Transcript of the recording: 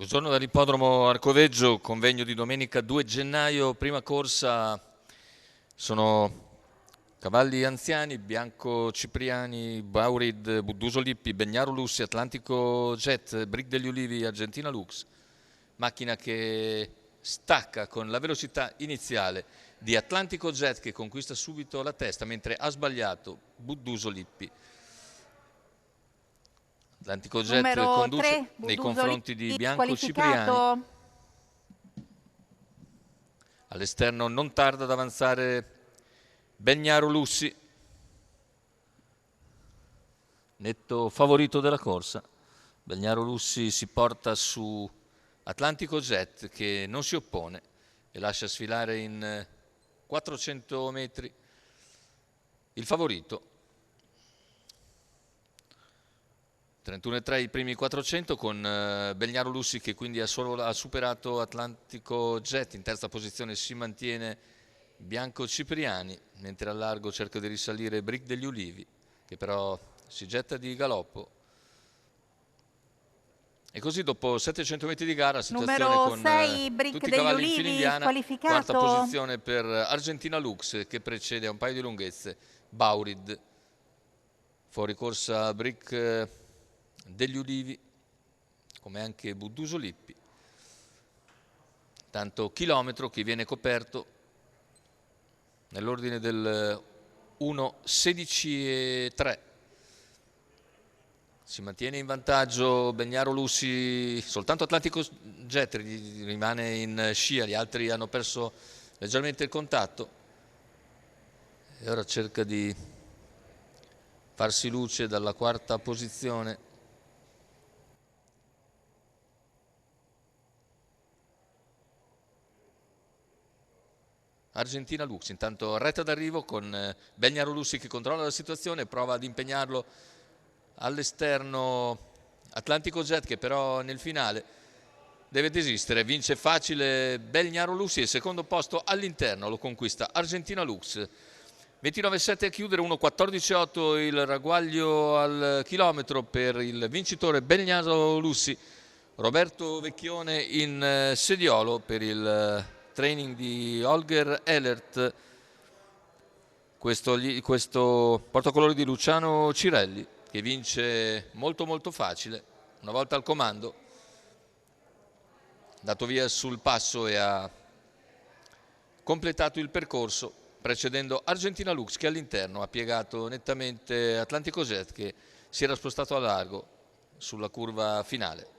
Buongiorno dall'ippodromo Arcoveggio, convegno di domenica 2 gennaio, prima corsa. Sono cavalli anziani, Bianco Cipriani, Baurid, Budduso Lippi, Begnaro Lussi, Atlantico Jet, Brick degli Ulivi, Argentina Lux. Macchina che stacca con la velocità iniziale di Atlantico Jet, che conquista subito la testa, mentre ha sbagliato Budduso Lippi. Atlantico Jet Numero conduce 3, nei Budduso confronti di Lippi, Bianco Cipriani. squalificato. All'esterno non tarda ad avanzare Begnaro Lussi, netto favorito della corsa. Begnaro Lussi si porta su Atlantico Jet, che non si oppone e lascia sfilare in 400 metri il favorito. 31,3 i primi 400, con Begnaro Lussi che quindi ha superato Atlantico Jet. In terza posizione si mantiene Bianco Cipriani, mentre a largo cerca di risalire Brick degli Ulivi, che però si getta di galoppo. E così dopo 700 metri di gara, situazione Numero con 6, Brick tutti i degli cavalli in fila Ulivi, indiana. Quarta squalificato. posizione per Argentina Lux, che precede a un paio di lunghezze Baurid. Fuori corsa Brick degli Ulivi, come anche Budduso Lippi. Tanto chilometro che viene coperto nell'ordine del 1:16,3. Si mantiene in vantaggio Begnaro Lussi, soltanto Atlantico Jet rimane in scia, gli altri hanno perso leggermente il contatto e ora cerca di farsi luce dalla quarta posizione. Argentina Lux, intanto retta d'arrivo con Begnaro Lussi che controlla la situazione, prova ad impegnarlo all'esterno Atlantico Jet, che però nel finale deve desistere. Vince facile Begnaro Lussi e il secondo posto all'interno lo conquista Argentina Lux. 29,7 a chiudere, 1,14,8 il ragguaglio al chilometro per il vincitore Begnaro Lussi. Roberto Vecchione in sediolo per il training di Holger Ehlert, questo portacolori di Luciano Cirelli, che vince molto facile, una volta al comando, dato via sul passo e ha completato il percorso, precedendo Argentina Lux, che all'interno ha piegato nettamente Atlantico Jet, che si era spostato a largo sulla curva finale.